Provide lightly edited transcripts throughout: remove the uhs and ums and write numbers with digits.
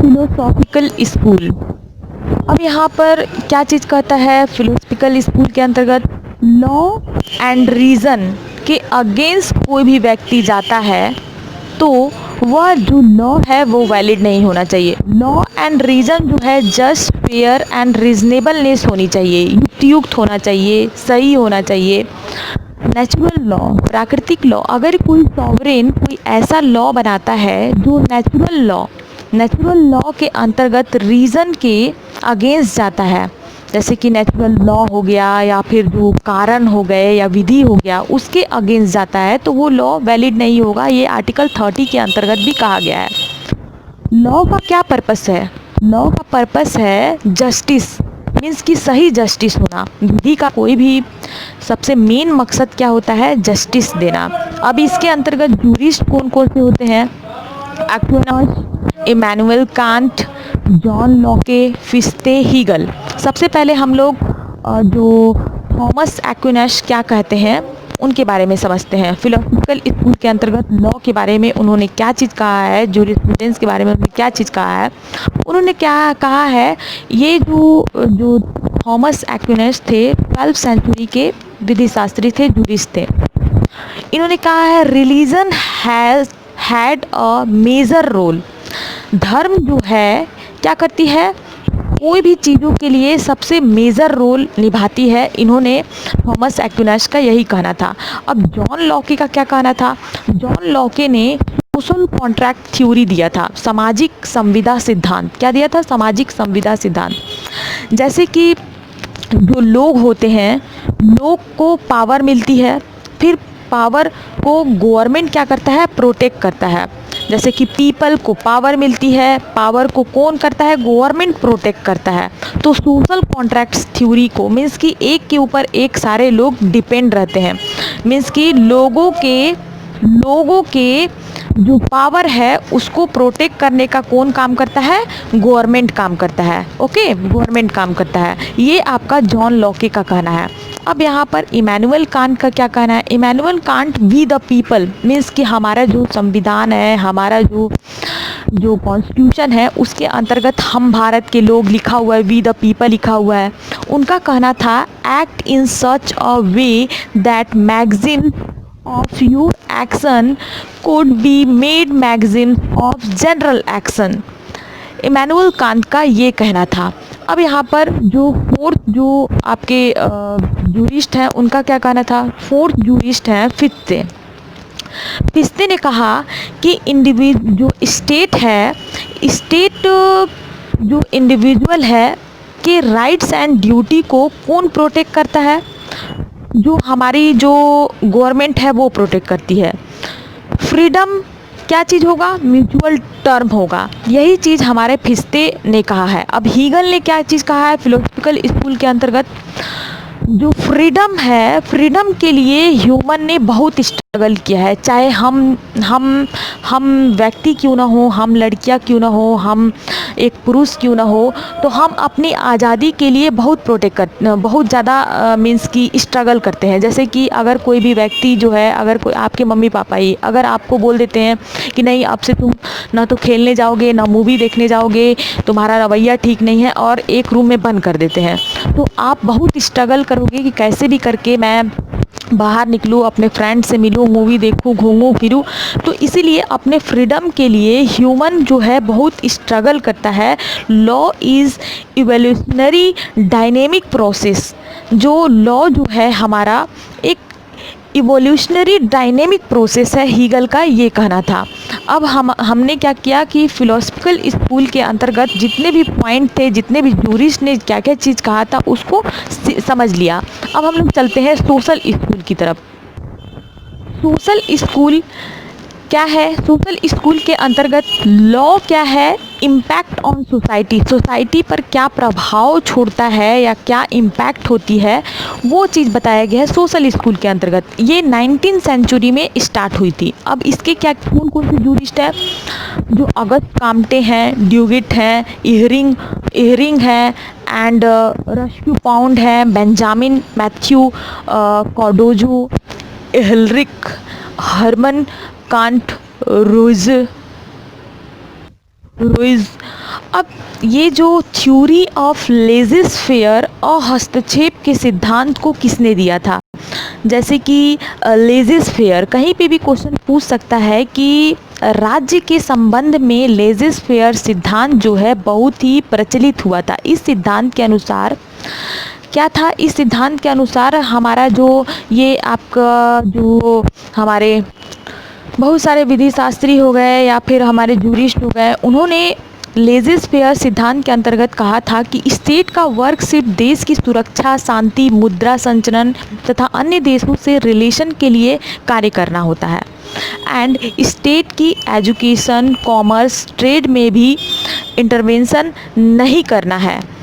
Philosophical school. अब यहाँ पर क्या चीज़ कहता है फिलोसॉफिकल स्कूल के अंतर्गत, लॉ एंड रीज़न के अगेंस्ट कोई भी व्यक्ति जाता है तो वह जो लॉ है वो वैलिड नहीं होना चाहिए। लॉ एंड रीज़न जो है जस्ट फेयर एंड रीजनेबलनेस होनी चाहिए, युक्तियुक्त होना चाहिए, सही होना चाहिए। नेचुरल लॉ, प्राकृतिक लॉ, अगर कोई सॉवरेन कोई ऐसा लॉ बनाता है जो नेचुरल लॉ के अंतर्गत रीज़न के अगेंस्ट जाता है, जैसे कि नेचुरल लॉ हो गया या फिर जो कारण हो गए या विधि हो गया, उसके अगेंस्ट जाता है तो वो लॉ वैलिड नहीं होगा। ये आर्टिकल 30 के अंतर्गत भी कहा गया है। लॉ का क्या पर्पस है? लॉ का पर्पस है जस्टिस, मीन्स कि सही जस्टिस होना। विधि का कोई भी सबसे मेन मकसद क्या होता है? जस्टिस देना। अब इसके अंतर्गत जूरिस्ट कौन कौन से होते हैं? Aquinas, Immanuel Kant, John Locke, Fichte, Hegel. सबसे पहले हम लोग जो थॉमस एक्विनास क्या कहते हैं उनके बारे में समझते हैं। फिलोसॉफिकल स्कूल के अंतर्गत लॉ के बारे में उन्होंने क्या चीज़ कहा है, जूरिस्प्रूडेंस के बारे में उन्होंने क्या चीज़ कहा है। उन्होंने क्या कहा है, ये जो थॉमस एक्विनास थे 12th सेंचुरी के विधि शास्त्री थे, जूरिस्ट थे। इन्होंने कहा है religion had a major role. धर्म जो है क्या करती है? कोई भी चीज़ों के लिए सबसे मेजर रोल निभाती है। इन्होंने थॉमस एक्विनास का यही कहना था। अब जॉन लॉके का क्या कहना था? जॉन लॉके ने सोशल कॉन्ट्रैक्ट थ्योरी दिया था, सामाजिक संविदा सिद्धांत। क्या दिया था? सामाजिक संविदा सिद्धांत। जैसे कि जो लोग होते हैं, लोग को पावर मिलती है, फिर पावर को गवर्नमेंट क्या करता है? प्रोटेक्ट करता है। जैसे कि पीपल को पावर मिलती है, पावर को कौन करता है? गवर्नमेंट प्रोटेक्ट करता है। तो सोशल कॉन्ट्रैक्ट्स थ्योरी को, मीन्स कि एक के ऊपर एक सारे लोग डिपेंड रहते हैं, मीन्स कि लोगों के जो पावर है उसको प्रोटेक्ट करने का कौन काम करता है? गवर्नमेंट काम करता है। ओके, गवर्नमेंट काम करता है। ये आपका जॉन लॉके का कहना है। अब यहाँ पर इमैनुअल कांट का क्या कहना है? Immanuel Kant we the people, means कि हमारा जो संविधान है, हमारा जो कॉन्स्टिट्यूशन है, उसके अंतर्गत हम भारत के लोग लिखा हुआ है, वी द पीपल लिखा हुआ है। उनका कहना था act in such a way that magazine of your action could be made magazine of general action। Immanuel Kant का ये कहना था। अब यहाँ पर जो फोर्थ जो आपके जूरिस्ट हैं उनका क्या कहना था? फोर्थ जूरिस्ट हैं फिस्ते ने कहा कि जो स्टेट है, स्टेट जो इंडिविजुअल है के राइट्स एंड ड्यूटी को कौन प्रोटेक्ट करता है? जो हमारी जो गवर्नमेंट है वो प्रोटेक्ट करती है। फ्रीडम क्या चीज़ होगा? म्यूचुअल टर्म होगा। यही चीज़ हमारे फिस्ते ने कहा है। अब हीगल ने क्या चीज़ कहा है फिलोसॉफिकल स्कूल के अंतर्गत? जो फ्रीडम है, फ्रीडम के लिए ह्यूमन ने बहुत स्ट्रगल किया है। चाहे हम व्यक्ति क्यों ना हो, हम लड़कियां क्यों ना हो, हम एक पुरुष क्यों ना हो, तो हम अपनी आज़ादी के लिए बहुत ज़्यादा मीन्स की स्ट्रगल करते हैं। जैसे कि अगर कोई भी व्यक्ति जो है, अगर कोई आपके मम्मी पापा ही अगर आपको बोल देते हैं कि नहीं, अब से तुम ना तो खेलने जाओगे ना मूवी देखने जाओगे, तुम्हारा रवैया ठीक नहीं है, और एक रूम में बंद कर देते हैं, तो आप बहुत स्ट्रगल करोगे कि कैसे भी करके मैं बाहर निकलूँ, अपने फ्रेंड से मिलूँ, मूवी देखूँ, घूमूँ फिरूँ। तो इसीलिए अपने फ्रीडम के लिए ह्यूमन जो है बहुत स्ट्रगल करता है। Law is evolutionary dynamic process. जो लॉ जो है हमारा एक इवोल्यूशनरी डायनेमिक प्रोसेस है, हीगल का ये कहना था। अब हमने क्या किया कि फिलोसॉफिकल स्कूल के अंतर्गत जितने भी पॉइंट थे, जितने भी जूरिस्ट ने क्या क्या चीज़ कहा था उसको समझ लिया। अब हम लोग चलते हैं सोशल स्कूल की तरफ। सोशल स्कूल क्या है? सोशल स्कूल के अंतर्गत लॉ क्या है? इम्पैक्ट ऑन सोसाइटी, सोसाइटी पर क्या प्रभाव छोड़ता है या क्या इम्पैक्ट होती है, वो चीज़ बताया गया है सोशल स्कूल के अंतर्गत। ये 19th सेंचुरी में स्टार्ट हुई थी। अब इसके क्या कौन कौन से जूरिस्ट है? जो अगस्त काम्टे हैं, ड्यूगिट हैं, इहरिंग है, एंड रश्क्यू पाउंड है, Benjamin Matthew कॉडोजो, हिलरिक, Harman can't, Ruiz. अब ये जो थ्योरी ऑफ लेजिस्फेयर और हस्तक्षेप के सिद्धांत को किसने दिया था? जैसे कि लेजिस्फेयर, कहीं पे भी क्वेश्चन पूछ सकता है कि राज्य के संबंध में लेजिस्फेयर सिद्धांत जो है बहुत ही प्रचलित हुआ था। इस सिद्धांत के अनुसार क्या था? इस सिद्धांत के अनुसार हमारा जो ये आपका जो हमारे बहुत सारे विधि शास्त्री हो गए या फिर हमारे जूरिस्ट हो गए, उन्होंने लेजिस्फेयर सिद्धांत के अंतर्गत कहा था कि स्टेट का वर्क सिर्फ देश की सुरक्षा, शांति, मुद्रा संचलन तथा अन्य देशों से रिलेशन के लिए कार्य करना होता है एंड स्टेट की एजुकेशन, कॉमर्स, ट्रेड में भी इंटरवेंशन नहीं करना है।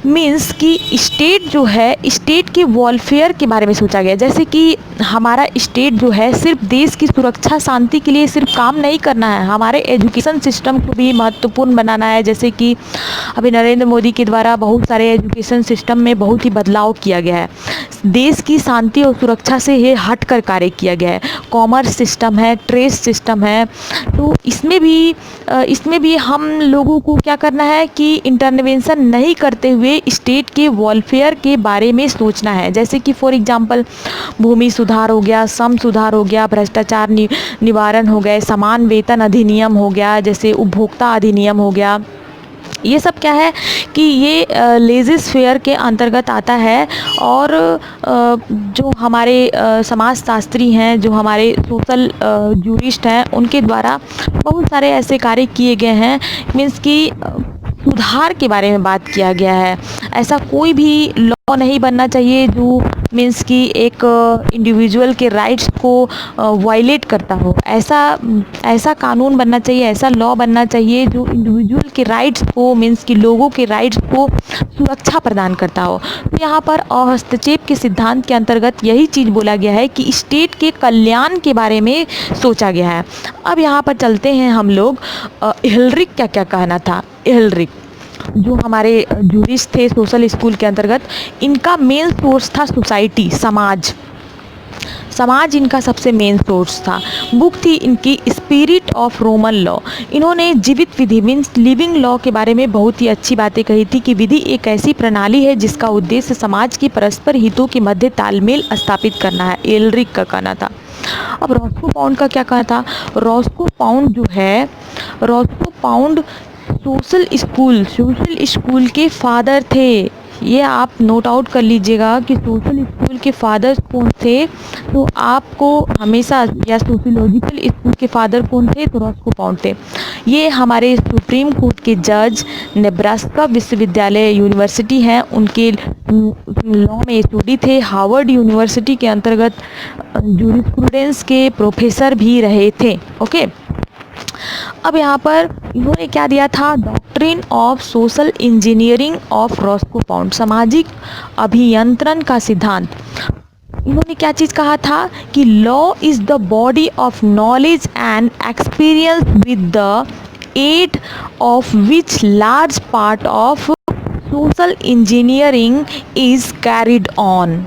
मीन्स कि स्टेट जो है, स्टेट के वेलफेयर के बारे में सोचा गया। जैसे कि हमारा स्टेट जो है सिर्फ देश की सुरक्षा, शांति के लिए सिर्फ काम नहीं करना है, हमारे एजुकेशन सिस्टम को भी महत्वपूर्ण बनाना है। जैसे कि अभी नरेंद्र मोदी के द्वारा बहुत सारे एजुकेशन सिस्टम में बहुत ही बदलाव किया गया है। देश की शांति और सुरक्षा से ये हट कर कार्य किया गया है। कॉमर्स सिस्टम है, ट्रेड सिस्टम है, तो इसमें भी हम लोगों को क्या करना है कि इंटरवेंशन नहीं करते हुए स्टेट के वेलफेयर के बारे में सोचना है। जैसे कि फॉर एग्जांपल भूमि सुधार हो गया, श्रम सुधार हो गया, भ्रष्टाचार निवारण हो गए, समान वेतन अधिनियम हो गया, जैसे उपभोक्ता अधिनियम हो गया। ये सब क्या है कि ये लेजिस्फेयर के अंतर्गत आता है। और जो हमारे समाजशास्त्री हैं, जो हमारे सोशल जूरिस्ट हैं, उनके द्वारा बहुत सारे ऐसे कार्य किए गए हैं। मीन्स कि सुधार के बारे में बात किया गया है। ऐसा कोई भी लॉ नहीं बनना चाहिए जो मीन्स कि एक इंडिविजुअल के राइट्स को वायलेट करता हो। ऐसा कानून बनना चाहिए, ऐसा लॉ बनना चाहिए जो इंडिविजुअल के राइट्स को, मीन्स कि लोगों के राइट्स को सुरक्षा प्रदान करता हो। तो यहाँ पर हस्तक्षेप के सिद्धांत के अंतर्गत यही चीज़ बोला गया है कि स्टेट के कल्याण के बारे में सोचा गया है। अब यहाँ पर चलते हैं हम लोग, एहलरिक क्या क्या कहना था। एहलरिक जो हमारे जूरिस्ट थे सोशल स्कूल के अंतर्गत, इनका मेन सोर्स था सोसाइटी, समाज इनका सबसे मेन सोर्स था। बुक थी इनकी स्पिरिट ऑफ रोमन लॉ। इन्होंने जीवित विधि मीन्स लिविंग लॉ के बारे में बहुत ही अच्छी बातें कही थी कि विधि एक ऐसी प्रणाली है जिसका उद्देश्य समाज के परस्पर हितों के मध्य तालमेल स्थापित करना है। एलरिक का कहना था। अब रॉस्को पाउंड का क्या कहना था? रॉस्को पाउंड सोशल स्कूल के फादर थे। ये आप नोट आउट कर लीजिएगा कि सोशल स्कूल के फादर कौन थे। तो आपको हमेशा, या सोशियोलॉजिकल स्कूल के फादर कौन थे? तो रॉस्को पाउंड थे। ये हमारे सुप्रीम कोर्ट के जज, नेब्रास्का विश्वविद्यालय यूनिवर्सिटी हैं, उनके लॉ में स्टडी थे। हार्वर्ड यूनिवर्सिटी के अंतर्गत जूरिस्प्रूडेंस के प्रोफेसर भी रहे थे। ओके, अब यहाँ पर इन्होंने क्या दिया था? Doctrine of social engineering of Roscoe pound, सामाजिक अभियंत्रण का सिद्धांत। इन्होंने क्या चीज़ कहा था कि law is the body of knowledge and experience with the aid of which large part of social engineering is carried on.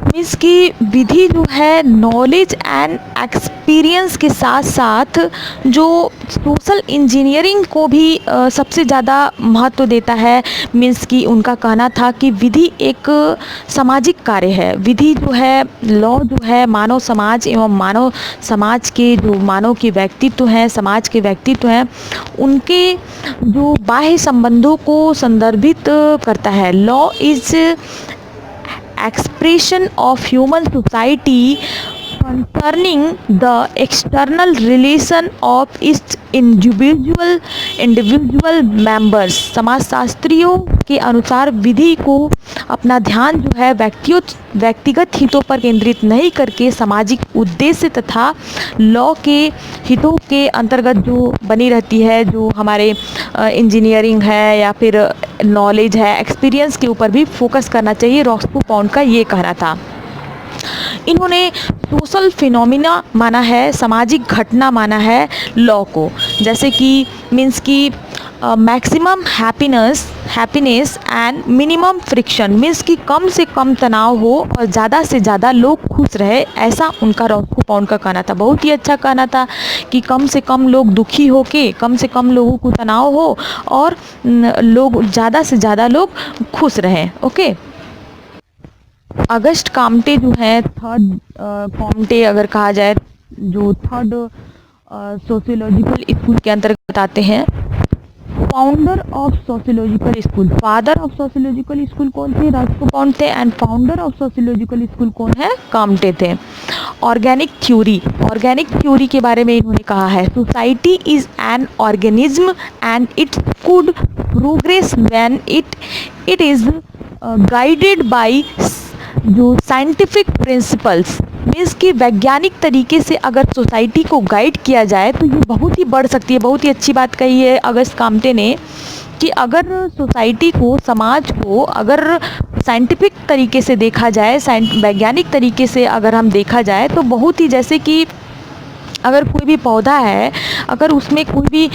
Means की विधि जो है नॉलेज एंड एक्सपीरियंस के साथ साथ जो सोशल इंजीनियरिंग को भी सबसे ज़्यादा महत्व देता है। मीन्स कि उनका कहना था कि विधि एक सामाजिक कार्य है। विधि जो है, लॉ जो है, मानव समाज एवं मानव समाज के जो मानव के व्यक्तित्व हैं, समाज के व्यक्तित्व हैं, उनके जो बाह्य संबंधों को संदर्भित करता है। Law is expression of human society concerning the external relation of its individual members। समाजशास्त्रियों के अनुसार विधि को अपना ध्यान जो है व्यक्तिगत हितों पर केंद्रित नहीं करके सामाजिक उद्देश्य तथा लॉ के हितों के अंतर्गत जो बनी रहती है, जो हमारे इंजीनियरिंग है या फिर नॉलेज है, एक्सपीरियंस के ऊपर भी फोकस करना चाहिए। रॉस्को पाउंड का ये कहना था। इन्होंने सोशल फिनोमिना माना है, सामाजिक घटना माना है लॉ को। जैसे कि मीन्स कि maximum happiness and minimum friction, means कि कम से कम तनाव हो और ज़्यादा से ज़्यादा लोग खुश रहे, ऐसा उनका रॉस्को पाउंड का कहना था। बहुत ही अच्छा कहना था कि कम से कम लोग दुखी हो के, कम से कम लोगों को तनाव हो और लोग ज़्यादा से ज़्यादा लोग खुश रहें। ओके, अगस्ट काम्टे जो है थर्ड काम्टे अगर कहा जाए, जो थर्ड सोशियोलॉजिकल स्कूल के अंतर्गत आते हैं। Founder of sociological school, father of sociological school कौन थे? रॉस्को पाउंड थे। And founder of sociological school कौन है? काम्टे थे। ऑर्गेनिक थ्योरी के बारे में इन्होंने कहा है, society is an organism and it could progress when it is guided by जो साइंटिफिक प्रिंसिपल्स, मीन्स कि वैज्ञानिक तरीके से अगर सोसाइटी को गाइड किया जाए तो ये बहुत ही बढ़ सकती है। बहुत ही अच्छी बात कही है अगस्त काम्टे ने कि अगर सोसाइटी को, समाज को अगर साइंटिफिक तरीके से देखा जाए, वैज्ञानिक तरीके से अगर हम देखा जाए तो बहुत ही, जैसे कि अगर कोई भी पौधा है, अगर उसमें कोई भी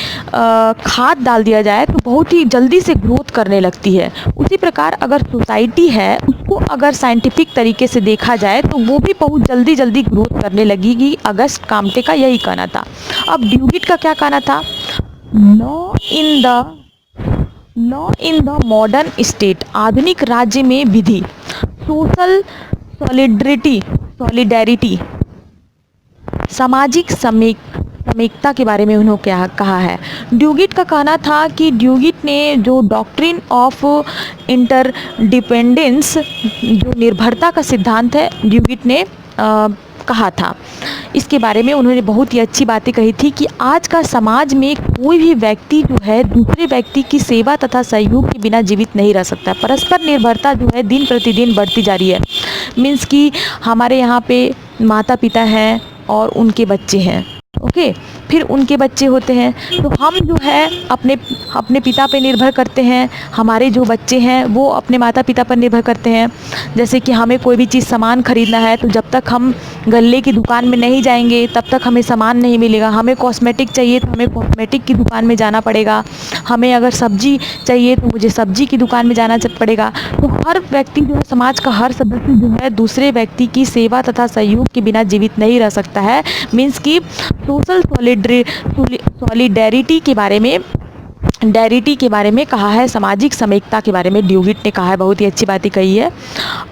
खाद डाल दिया जाए तो बहुत ही जल्दी से ग्रोथ करने लगती है। उसी प्रकार अगर सोसाइटी है, उसको अगर साइंटिफिक तरीके से देखा जाए तो वो भी बहुत जल्दी ग्रोथ करने लगेगी। अगस्त काम्टे का यही कहना था। अब ड्यूगिट का क्या कहना था? Law in the modern state, आधुनिक राज्य में विधि, सोशल सॉलिडेरिटी, सामाजिक समेकता के बारे में उन्होंने क्या कहा है? ड्यूगिट का कहना था कि ड्यूगिट ने जो डॉक्ट्रिन ऑफ इंटरडिपेंडेंस, जो निर्भरता का सिद्धांत है, ड्यूगिट ने कहा था। इसके बारे में उन्होंने बहुत ही अच्छी बातें कही थी कि आज का समाज में कोई भी व्यक्ति जो है दूसरे व्यक्ति की सेवा तथा सहयोग के बिना जीवित नहीं रह सकता। परस्पर निर्भरता जो है दिन प्रतिदिन बढ़ती जा रही है। मीन्स कि हमारे यहाँ पे माता पिता हैं और उनके बच्चे हैं, ओके, फिर उनके बच्चे होते हैं, तो हम जो है अपने पिता पे निर्भर करते हैं, हमारे जो बच्चे हैं वो अपने माता पिता पर निर्भर करते हैं। जैसे कि हमें कोई भी चीज़ सामान खरीदना है तो जब तक हम गल्ले की दुकान में नहीं जाएंगे तब तक हमें सामान नहीं मिलेगा। हमें कॉस्मेटिक चाहिए तो हमें कॉस्मेटिक की दुकान में जाना पड़ेगा। हमें अगर सब्जी चाहिए तो मुझे सब्जी की दुकान में जाना पड़ेगा। तो हर व्यक्ति जो है, समाज का हर सदस्य जो है दूसरे व्यक्ति की सेवा तथा सहयोग के बिना जीवित नहीं रह सकता है। मीन्स कि सोशल सॉलिडेरिटी के बारे में कहा है, सामाजिक समेकता के बारे में ड्यूगिट ने कहा है। बहुत ही अच्छी बातें कही है।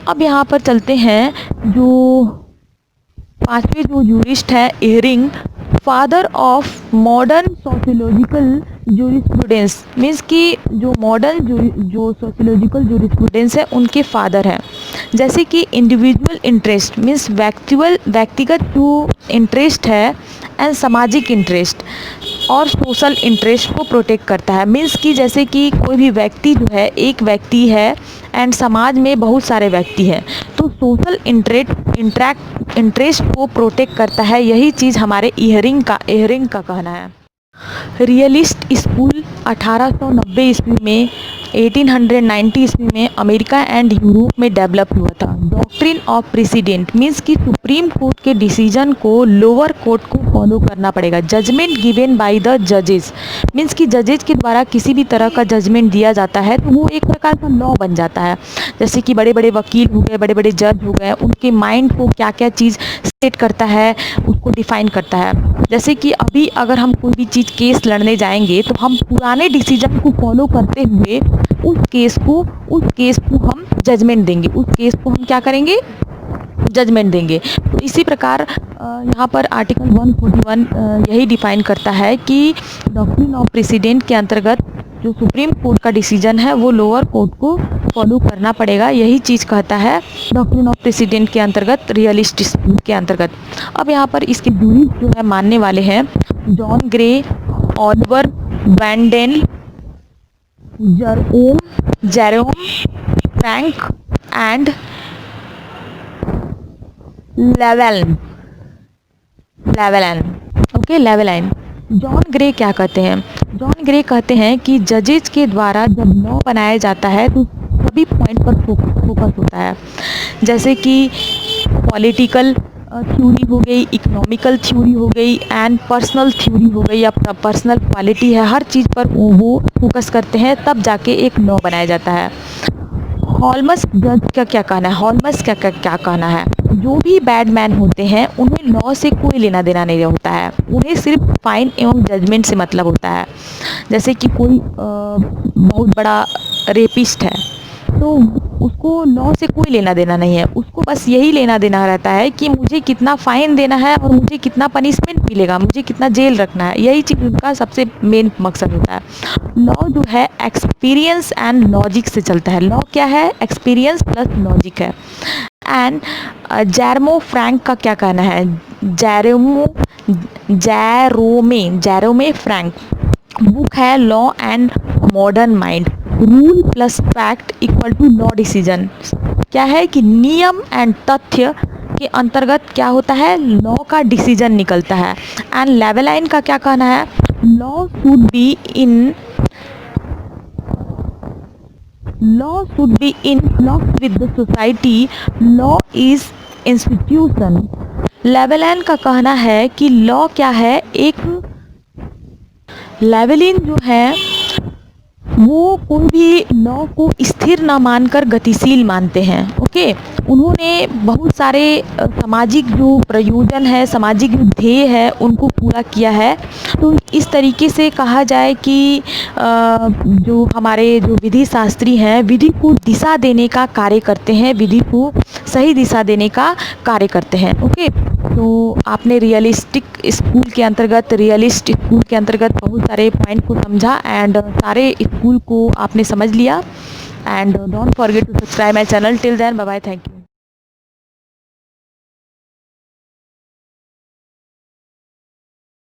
अब यहाँ पर चलते हैं, जो पांचवें जो जूरिस्ट है Ihering, father of modern sociological jurisprudence, means कि जो मॉडर्न जो सोशियोलॉजिकल जूरिस्प्रूडेंस है उनके फादर हैं। जैसे कि इंडिविजुअल इंटरेस्ट, मीन्स व्यक्तिगत जो इंटरेस्ट है, एंड सामाजिक इंटरेस्ट और सोशल इंटरेस्ट को प्रोटेक्ट करता है। मीन्स कि जैसे कि कोई भी व्यक्ति जो है, एक व्यक्ति है एंड समाज में बहुत सारे व्यक्ति हैं, तो सोशल इंटरेस्ट को प्रोटेक्ट करता है। यही चीज़ हमारे इहरिंग का कहना है। रियलिस्ट स्कूल 1890 ईस्वी में, 1890 ईस्वी में अमेरिका एंड यूरोप में डेवलप हुआ था। डॉक्ट्रिन ऑफ प्रेसिडेंट, मीन्स कि सुप्रीम कोर्ट के डिसीजन को लोअर कोर्ट को फॉलो करना पड़ेगा। जजमेंट गिवन बाय द जजेस, मीन्स कि जजेज के द्वारा किसी भी तरह का जजमेंट दिया जाता है तो वो एक प्रकार का लॉ बन जाता है। जैसे कि बड़े बड़े वकील हो गए, बड़े बड़े जज हो गए, उनके माइंड को क्या क्या चीज़ सेट करता है उसको डिफाइन करता है। जैसे कि अभी अगर हम कोई भी चीज़ केस लड़ने जाएंगे तो हम पुराने डिसीजन को फॉलो करते हुए उस केस को हम जजमेंट देंगे, उस केस को हम क्या करेंगे? जजमेंट देंगे। तो इसी प्रकार यहाँ पर आर्टिकल 141 यही डिफाइन करता है कि डॉक्ट्रिन ऑफ प्रेसिडेंट के अंतर्गत जो सुप्रीम कोर्ट का डिसीजन है वो लोअर कोर्ट को फॉलो करना पड़ेगा। यही चीज़ कहता है डॉक्ट्रिन ऑफ प्रेसिडेंट के अंतर्गत, रियलिस्ट स्कूल के अंतर्गत। अब यहाँ पर इसके जूरिस्ट जो है मानने वाले हैं John Gray, Oliver Wendell, Jerome Frank and Llewellyn. John Gray क्या कहते हैं? जॉन ग्रे कहते हैं कि जजेज के द्वारा जब लॉ बनाया जाता है तो सभी पॉइंट पर फोकस होता है। जैसे कि पॉलिटिकल थ्योरी हो गई, इकोनॉमिकल थ्योरी हो गई एंड पर्सनल थ्योरी हो गई या पर्सनल क्वालिटी है, हर चीज़ पर वो फोकस करते हैं, तब जाके एक लॉ बनाया जाता है। हॉलमर्स जज का क्या कहना है? हॉलमर्स का क्या कहना है? जो भी बैड मैन होते हैं उन्हें लॉ से कोई लेना देना नहीं होता है, उन्हें सिर्फ फाइन एवं जजमेंट से मतलब होता है। जैसे कि कोई बहुत बड़ा रेपिस्ट है तो उसको लॉ से कोई लेना देना नहीं है, उसको बस यही लेना देना रहता है कि मुझे कितना फ़ाइन देना है और मुझे कितना पनिशमेंट मिलेगा, मुझे कितना जेल रखना है, यही चीज़ उनका सबसे मेन मकसद होता है। लॉ जो है एक्सपीरियंस एंड लॉजिक से चलता है। लॉ क्या है? एक्सपीरियंस प्लस लॉजिक है। एंड जैरोमे फ्रैंक का क्या कहना है? जैरोमे फ्रैंक बुक है law and modern mind, rule plus fact equal to law decision. क्या है कि नियम एंड तथ्य के अंतर्गत क्या होता है? लॉ का डिसीजन निकलता है। एंड लेवेलाइन का क्या कहना है? Law should be in flux with the society, law is institution. Llewellyn का कहना है कि लॉ क्या है? एक लेवेलिन जो है वो कोई भी लॉ को स्थिर ना मानकर गतिशील मानते हैं। ओके, उन्होंने बहुत सारे सामाजिक जो प्रयोजन है, सामाजिक जो ध्येय है, उनको पूरा किया है। तो इस तरीके से कहा जाए कि जो हमारे जो विधि शास्त्री हैं, विधि को दिशा देने का कार्य करते हैं, विधि को सही दिशा देने का कार्य करते हैं। ओके, तो आपने रियलिस्ट स्कूल के अंतर्गत बहुत सारे पॉइंट को समझा एंड सारे स्कूल को आपने समझ लिया। And don't forget to subscribe my channel. Till then bye bye, thank you.